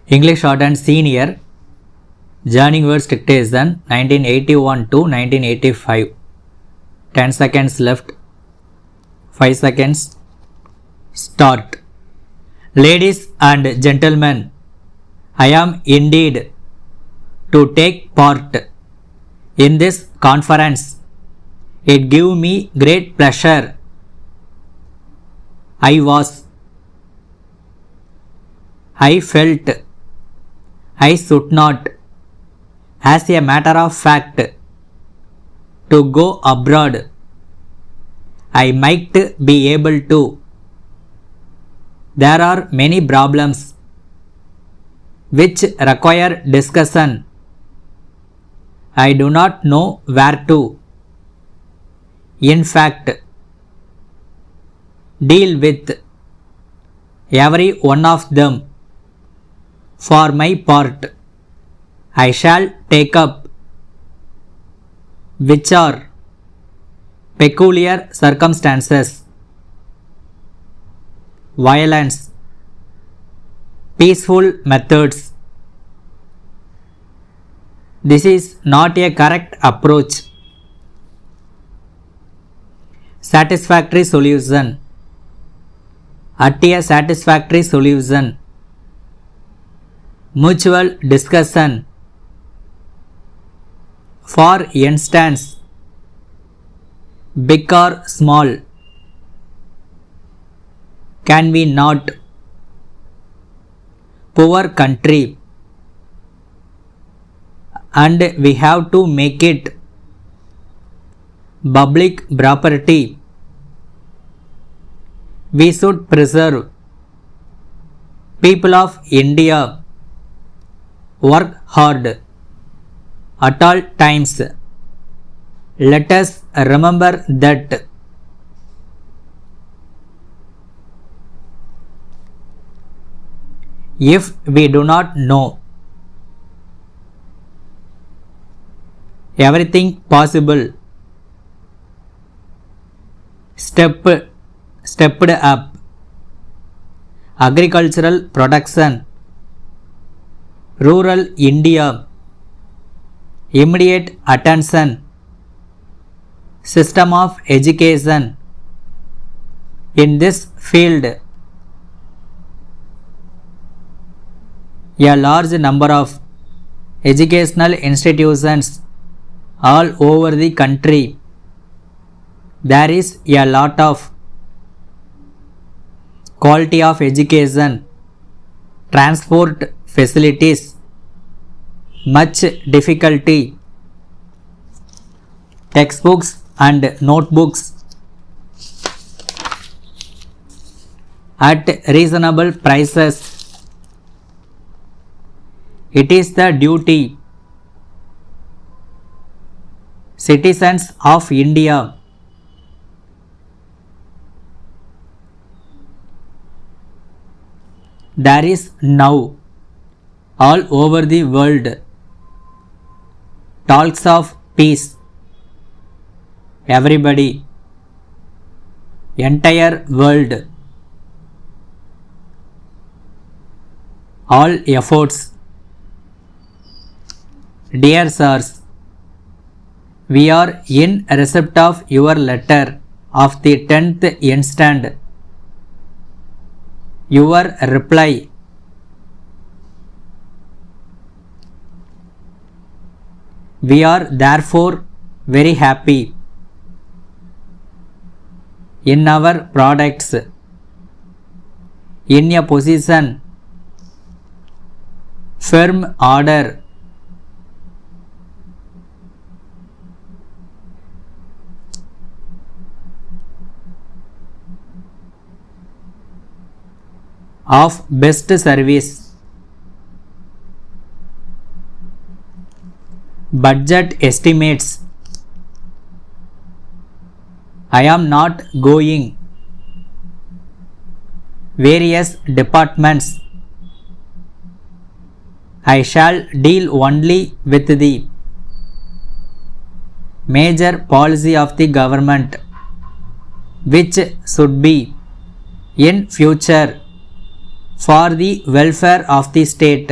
English Shorthand Senior, Joining Words Dictation 1981 to 1985. 10 seconds left. 5 seconds. Start. Ladies and gentlemen, I am indeed to take part in this conference. It gives me great pleasure. I felt I should not, as a matter of fact, to go abroad. I might be able to. There are many problems which require discussion. I do not know where to, in fact, deal with every one of them. For my part, I shall take up which are peculiar circumstances, violence, peaceful methods. This is not a correct approach. Satisfactory solution. At a satisfactory solution. Mutual discussion. For instance, big or small. Can we not? Poor country, and we have to make it public property. We should preserve. People of India, work hard at all times. Let us remember that. If we do not know everything possible, stepped up, agricultural production, rural India, immediate attention, system of education. In this field, a large number of educational institutions all over the country. There is a lot of quality of education, transport facilities, much difficulty, textbooks and notebooks at reasonable prices. It is the duty citizens of India there is now all over the world talks of peace. Everybody, entire world, all efforts. Dear sirs, we are in receipt of your letter of the 10th instant. Your reply. We are therefore very happy in our products, in a position, firm order, of best service, budget estimates. I am not going. Various departments. I shall deal only with the major policy of the government, which should be in future for the welfare of the state,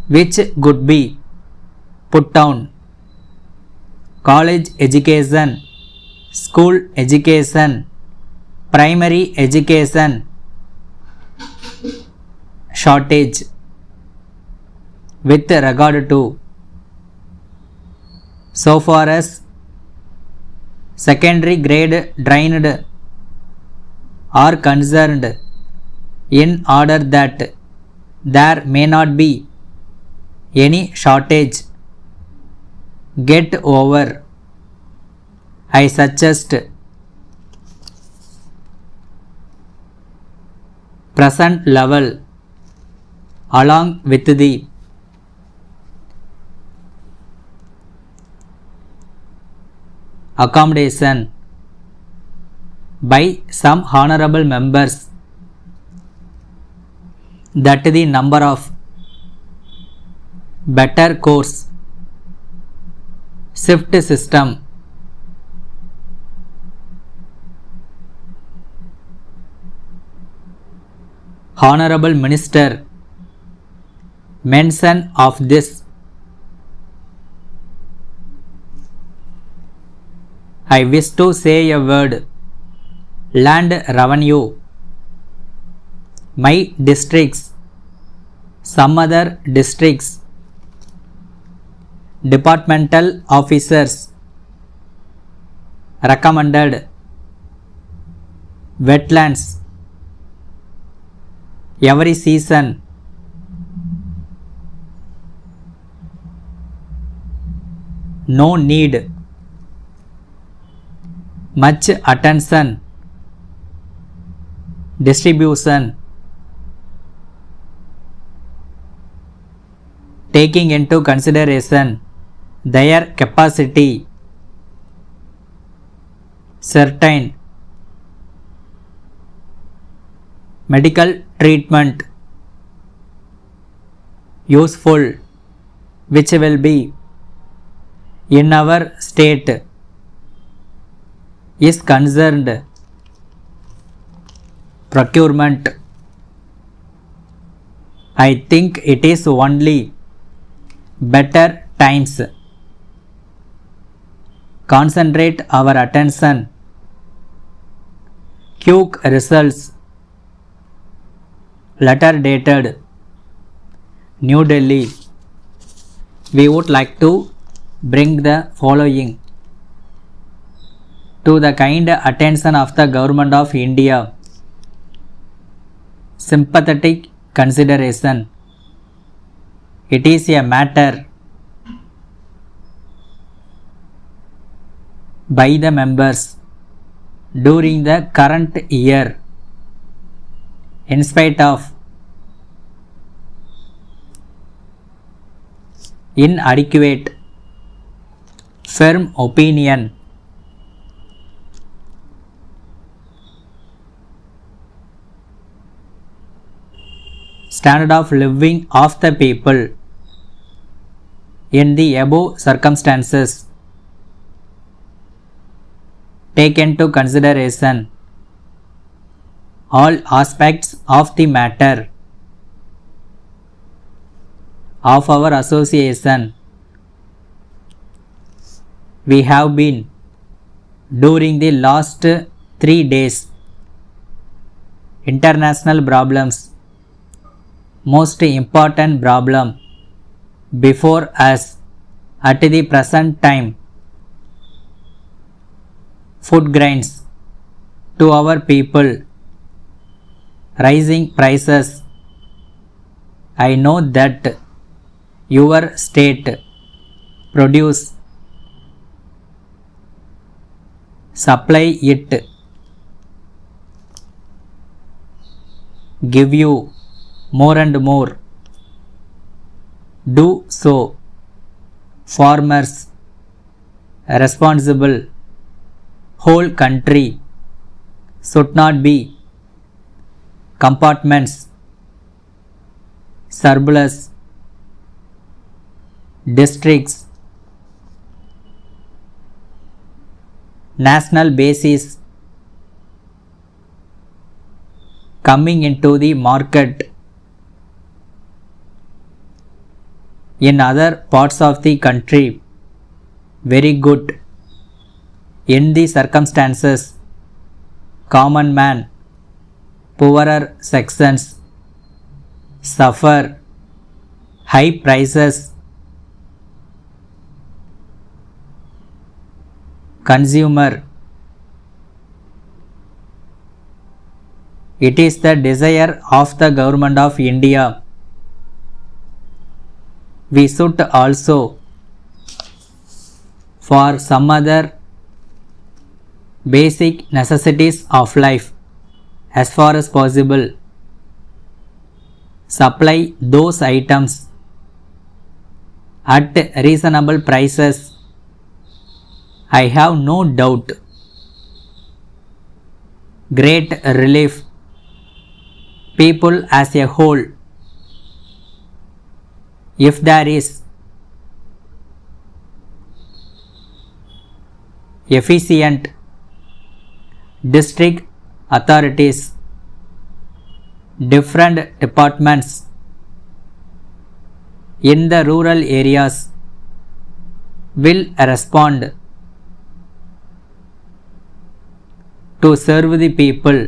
which could be put down. College education, school education, primary education, shortage. With regard to, so far as secondary grade drained are concerned, in order that there may not be any shortage, get over. I suggest present level along with the accommodation by some honorable members, that the number of better course shift system honorable minister mention of this. I wish to say a word. Land revenue, my districts, some other districts, departmental officers recommended, wetlands, every season, no need, much attention, distribution, taking into consideration their capacity, certain, medical treatment, useful, which will be in our state, is concerned, procurement. I think it is only better times. Concentrate our attention. Quick results. Letter dated New Delhi. We would like to bring the following to the kind attention of the Government of India. Sympathetic consideration. It is a matter by the members during the current year, in spite of inadequate firm opinion, standard of living of the people in the above circumstances, take into consideration all aspects of the matter of our association. We have been during the last 3 days international problems, most important problem before us at the present time, food grains to our people, rising prices. I know that your state produce, supply it, give you more and more. Do so. Farmers responsible. Whole country should not be compartments, surplus, districts, national basis, coming into the market in other parts of the country. Very good. In the circumstances, common man, poorer sections suffer high prices. Consumer, it is the desire of the government of India. We should also, for some other basic necessities of life, as far as possible, supply those items at reasonable prices. I have no doubt great relief people as a whole. If there is efficient district authorities, different departments in the rural areas will respond to serve the people.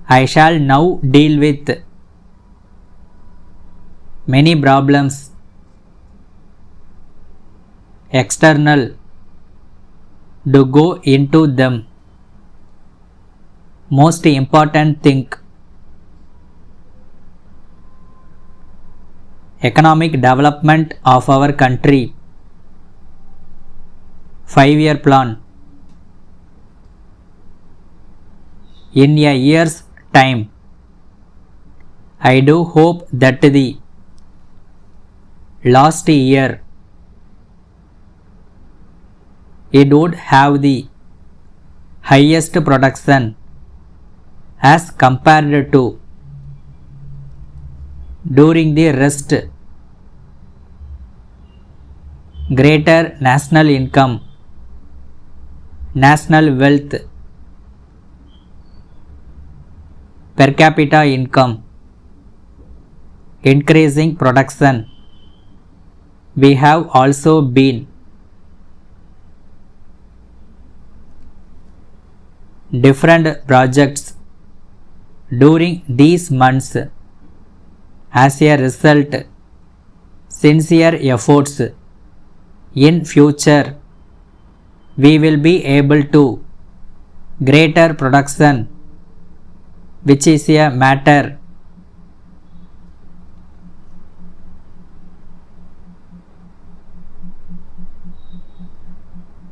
I shall now deal with many problems external to go into them. Most important thing, economic development of our country. 5-year plan. In a year's time, I do hope that the last year it would have the highest production as compared to during the rest. Greater national income, national wealth, per capita income, increasing production. We have also been different projects during these months. As a result, sincere efforts. In future, we will be able to greater production, which is a matter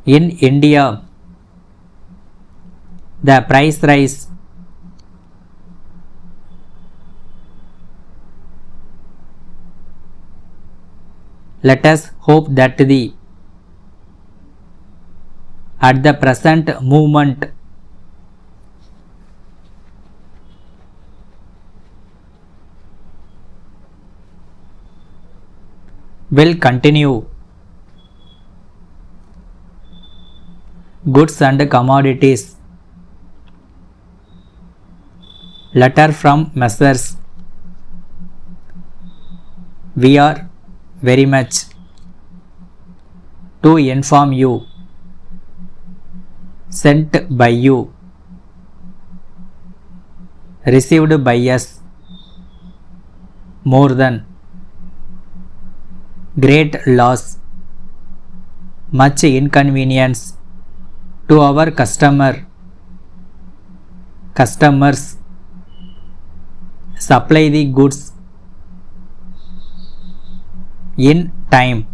in India. The price rise let us hope that at the present moment will continue. Goods and commodities. Letter from Messrs. We are very much to inform you, sent by you, received by us, more than great loss, much inconvenience to our customers. Supply the goods in time,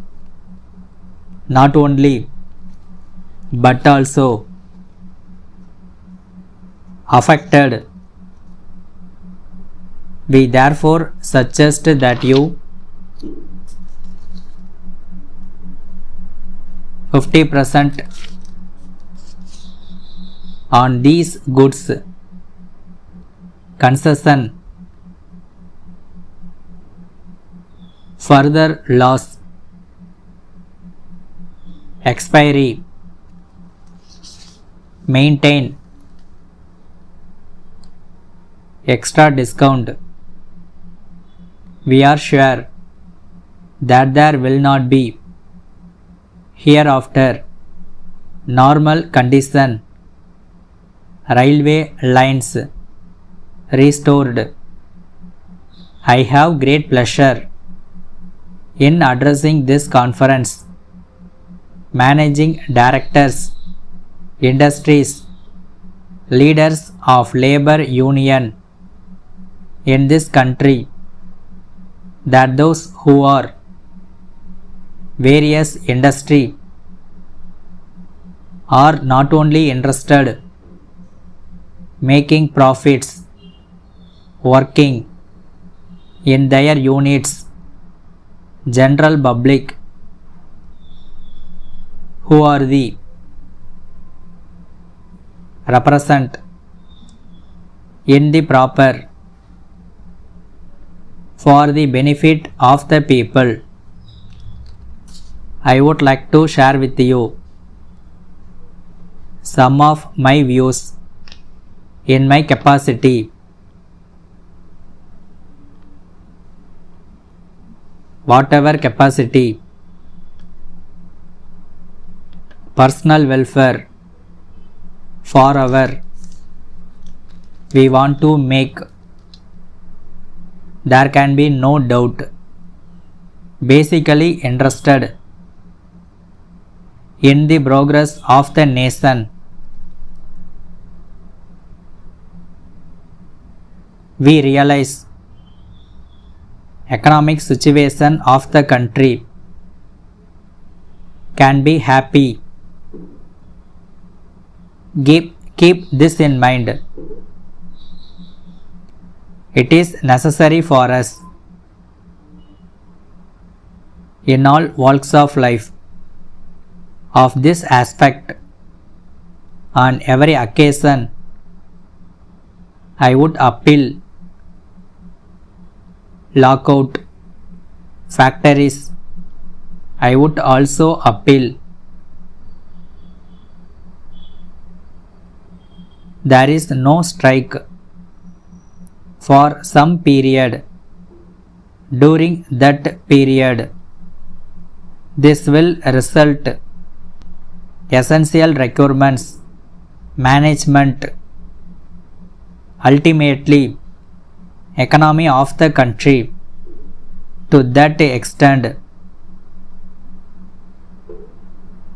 not only but also affected. We therefore suggest that you 50% on these goods concession. Further loss, expiry, maintain extra discount. We are sure that there will not be hereafter normal condition. Railway lines restored. I have great pleasure in addressing this conference. Managing directors, industries, leaders of labor union in this country, that those who are various industry are not only interested making profits, working in their units, general public who are the represent in the proper for the benefit of the people. I would like to share with you some of my views in my capacity. Whatever capacity, personal welfare forever we want to make, there can be no doubt. Basically interested in the progress of the nation. We realize economic situation of the country can be happy. Keep this in mind. It is necessary for us in all walks of life of this aspect. On every occasion, I would appeal lockout factories. I would also appeal there is no strike for some period. During that period, this will result essential requirements management. Ultimately, economy of the country. To that extent,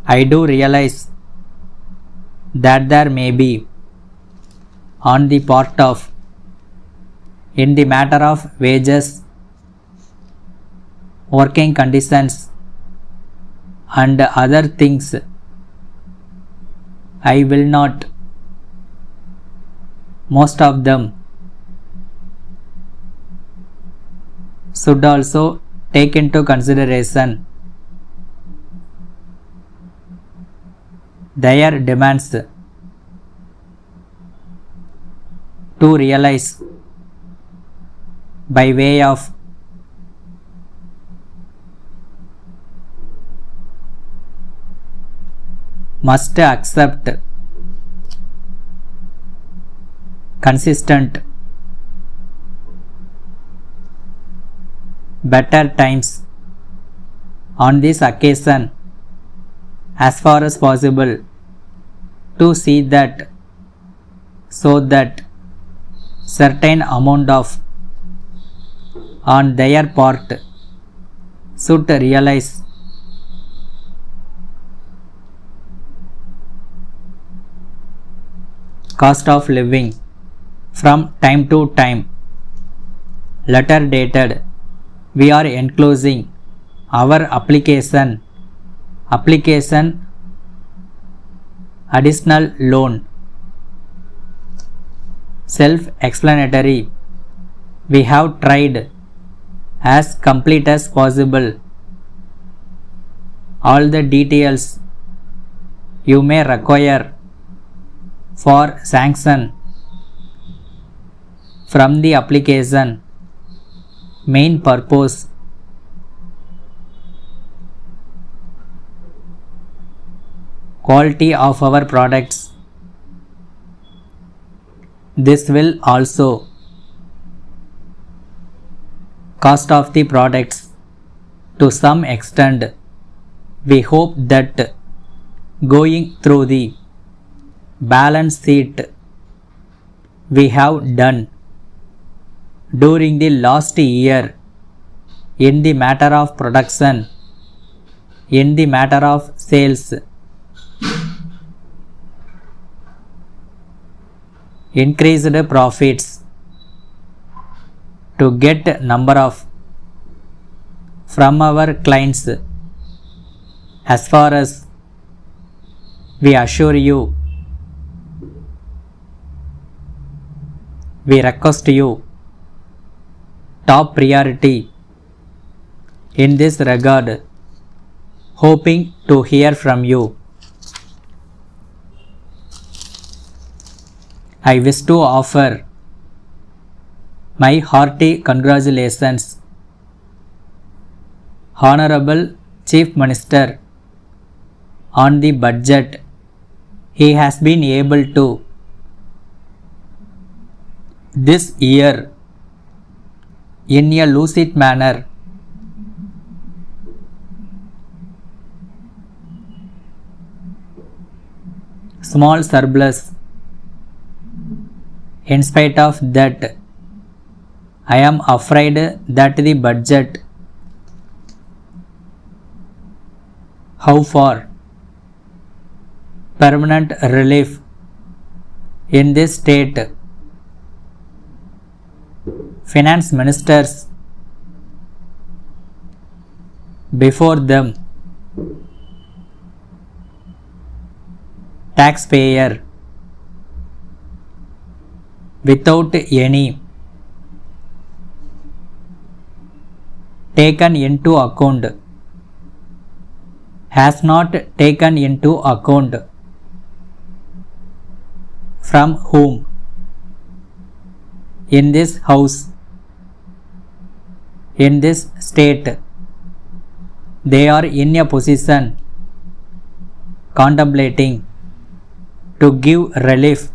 I do realize that there may be on the part of in the matter of wages, working conditions and other things. I will not most of them should also take into consideration their demands to realize by way of must accept consistent better times on this occasion as far as possible to see that so that certain amount of on their part should realize cost of living from time to time. Letter dated. We are enclosing our application additional loan. Self-explanatory. We have tried as complete as possible. All the details you may require for sanction from the application. Main purpose quality of our products. This will also cost of the products to some extent. We hope that going through the balance sheet we have done during the last year in the matter of production, in the matter of sales, increased profits to get number of from our clients. As far as we assure you, we request you top priority in this regard, hoping to hear from you. I wish to offer my hearty congratulations, Honorable Chief Minister, on the budget he has been able to this year in a lucid manner. Small surplus. In spite of that, I am afraid that the budget, how far permanent relief in this state. Finance ministers before them, taxpayer without any taken into account, has not taken into account from whom in this house, in this state, they are in a position contemplating to give relief.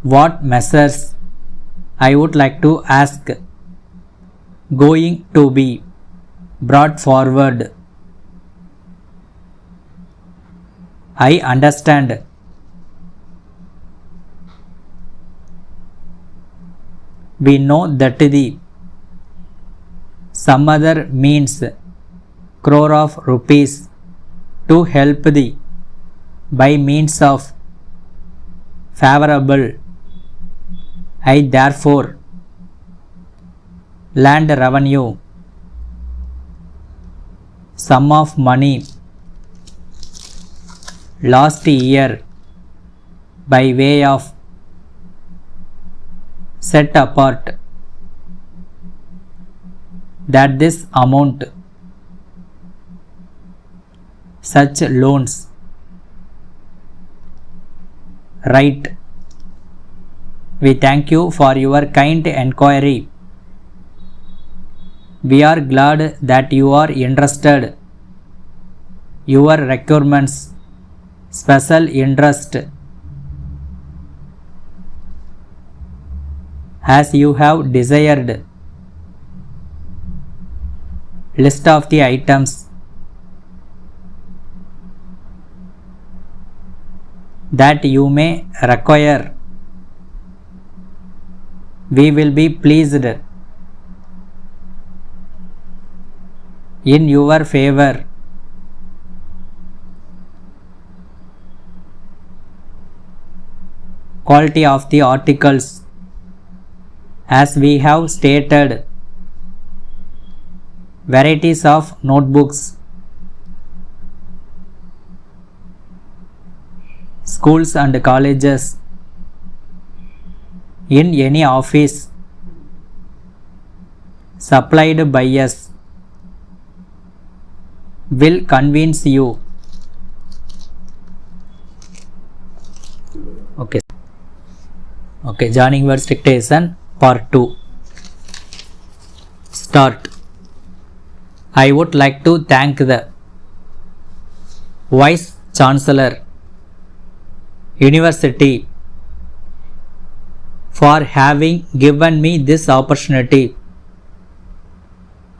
What measures I would like to ask going to be brought forward? I understand we know that the some other means crore of rupees to help the by means of favorable. I therefore land revenue sum of money last year by way of set apart, that this amount such loans, right. We thank you for your kind enquiry. We are glad that you are interested. Your requirements, special interest, as you have desired. List of the items that you may require. We will be pleased in your favor. Quality of the articles, as we have stated, varieties of notebooks, schools and colleges, in any office, supplied by us, will convince you. Okay, joining words dictation part 2. Start. I would like to thank the Vice Chancellor, University, for having given me this opportunity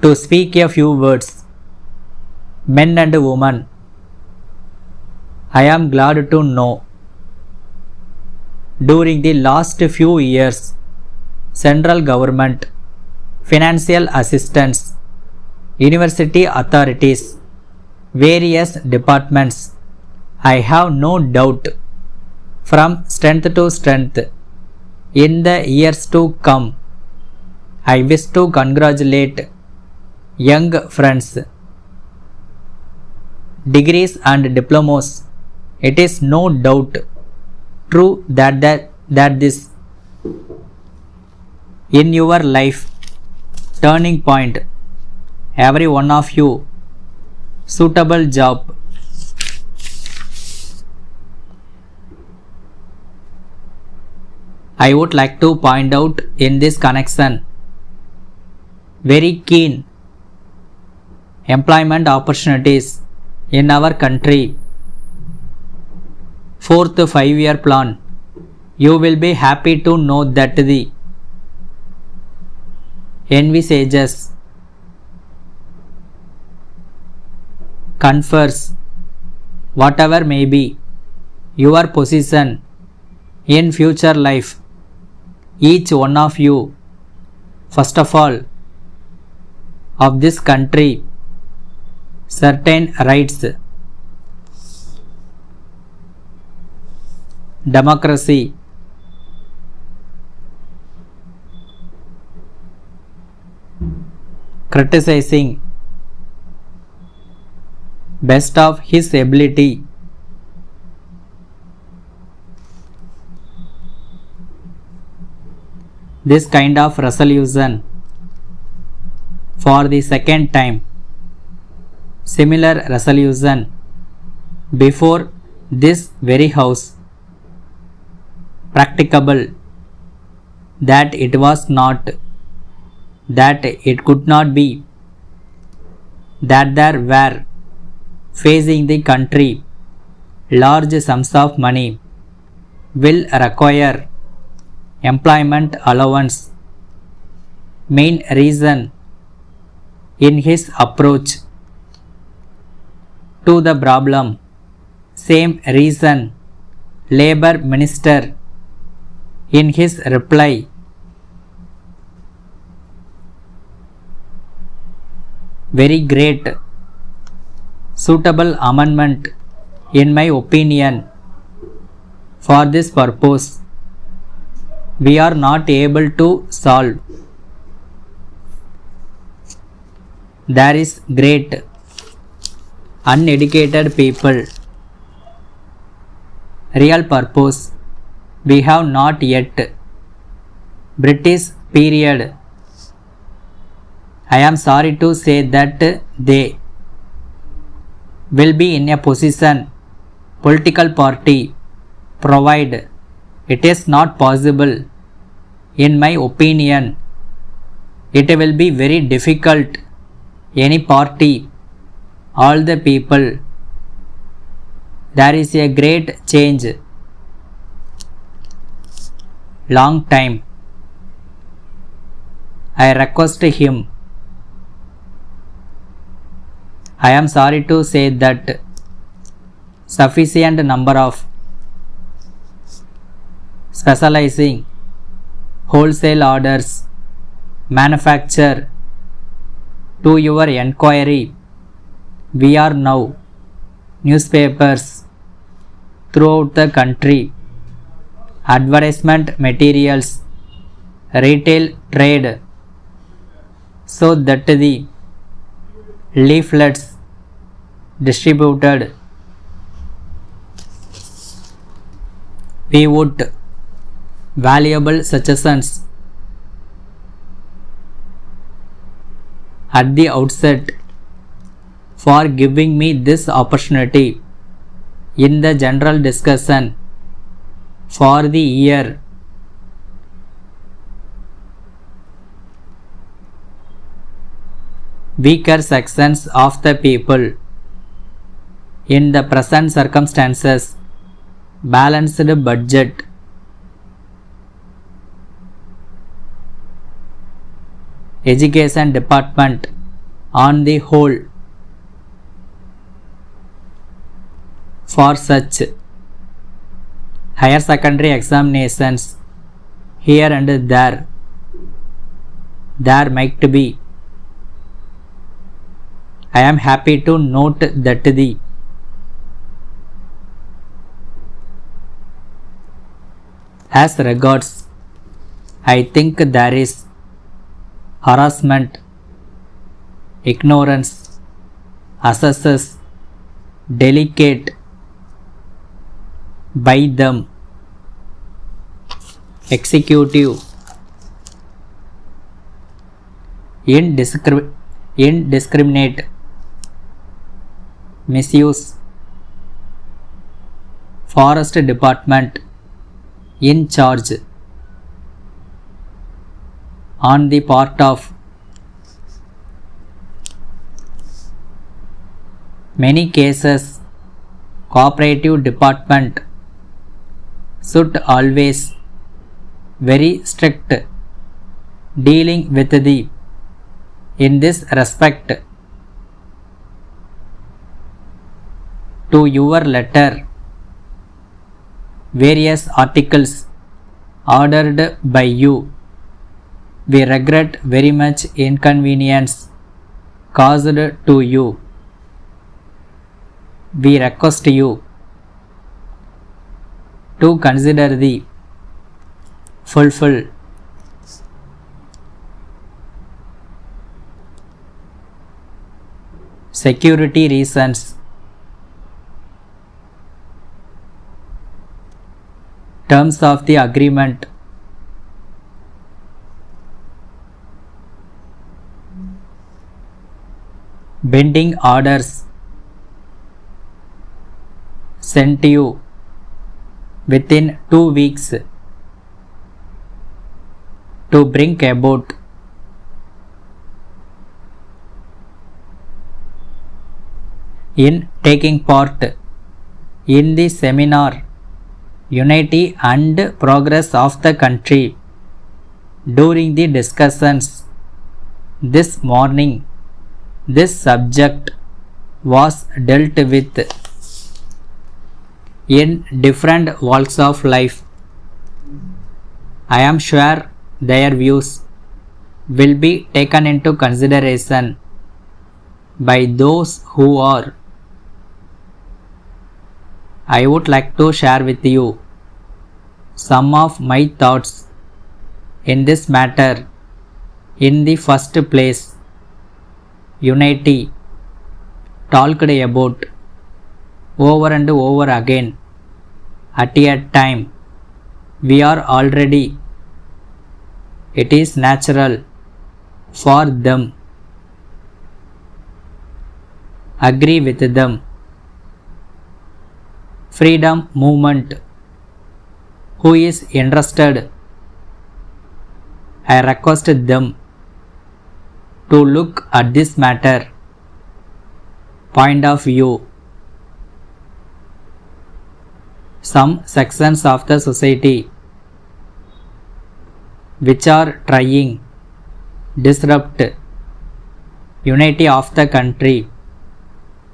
To speak a few words. Men and women. I am glad to know. During the last few years, central government, financial assistance, university authorities, various departments, I have no doubt, from strength to strength, in the years to come, I wish to congratulate young friends. Degrees and diplomas, it is no doubt true that this in your life turning point, every one of you suitable job. I would like to point out in this connection very keen employment opportunities in our country. Fourth 5-year plan. You will be happy to know that the envisages, confers, whatever may be your position in future life, each one of you, first of all, of this country, certain rights, democracy, criticizing best of his ability, this kind of resolution for the second time, similar resolution before this very house, practicable, that it was not, that it could not be, that there were facing the country large sums of money, will require employment allowance. Main reason in his approach to the problem, same reason Labour Minister in his reply very great suitable amendment in my opinion. For this purpose we are not able to solve. There is great uneducated people. Real purpose we have not yet. British period. I am sorry to say that they will be in a position, political party provide. It is not possible. In my opinion, it will be very difficult. Any party, all the people, there is a great change. Long time. I request him. I am sorry to say that sufficient number of specializing wholesale orders manufacture to your enquiry. We are now newspapers throughout the country, advertisement materials, retail trade, so that the leaflets distributed, we would valuable suggestions at the outset for giving me this opportunity in the general discussion for the year. Weaker sections of the people in the present circumstances, balanced budget, education department on the whole, for such higher secondary examinations here and there might be. I am happy to note that the as regards, I think there is harassment, ignorance, assesses, delicate by them, executive, indiscriminate, misuse, forest department, in charge, on the part of many cases, cooperative department should always very strict dealing with the in this respect. To your letter, various articles ordered by you, we regret very much inconvenience caused to you. We request you to consider the fulfill security reasons, terms of the agreement, binding orders sent to you within 2 weeks to bring about in taking part in the seminar Unity and Progress of the Country. During the discussions this morning, this subject was dealt with in different walks of life. I am sure their views will be taken into consideration by those who are. I would like to share with you some of my thoughts in this matter. In the first place, unity talked about over and over again at a time. We are already. It is natural for them. Agree with them. Freedom movement. Who is interested? I request them to look at this matter point of view. Some sections of the society which are trying disrupt unity of the country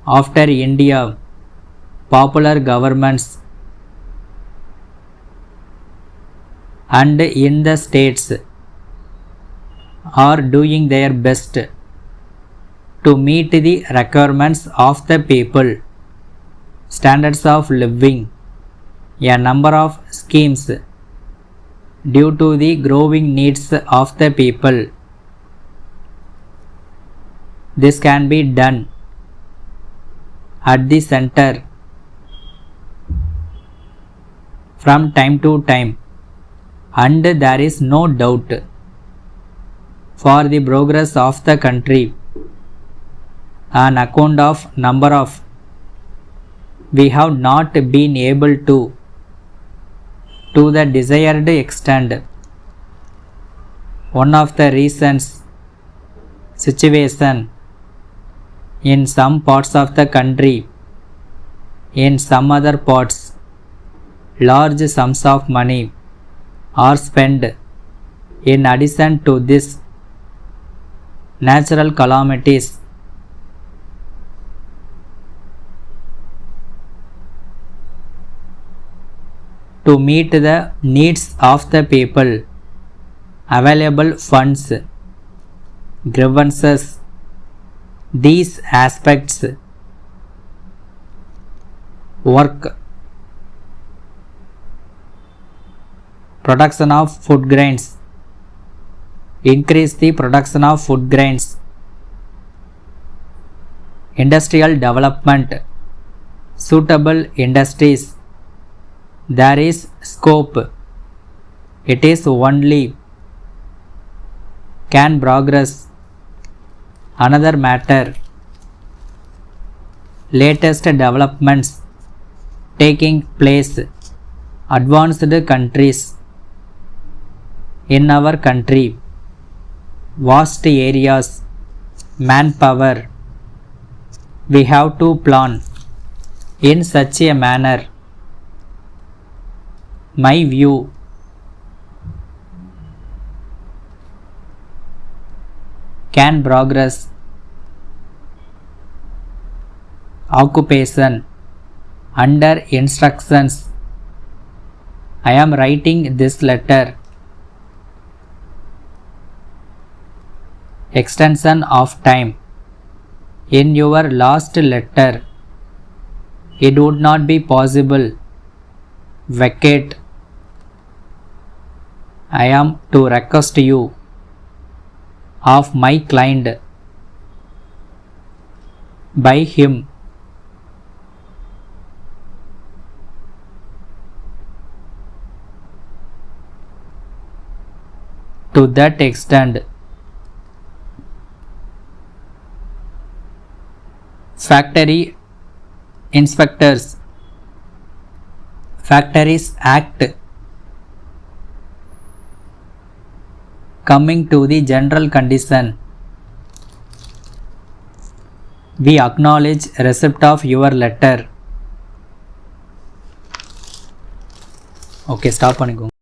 after India popular governments and in the states are doing their best to meet the requirements of the people, standards of living, a number of schemes due to the growing needs of the people. This can be done at the center from time to time, and there is no doubt for the progress of the country on account of number of we have not been able to the desired extent. One of the reasons situation in some parts of the country, in some other parts large sums of money are spent. In addition to this, natural calamities to meet the needs of the people, available funds, grievances, these aspects, work, production of food grains, increase the production of food grains, industrial development, suitable industries, there is scope, it is only, can progress, another matter, latest developments taking place, advanced countries, in our country, vast areas, manpower, we have to plan in such a manner, my view, can progress, occupation, under instructions, I am writing this letter, extension of time, in your last letter, it would not be possible, vacate, I am to request you, of my client, by him, to that extent, factory inspectors, factories act, coming to the general condition, we acknowledge receipt of your letter. Okay, stop பண்ணிக்கோங்க.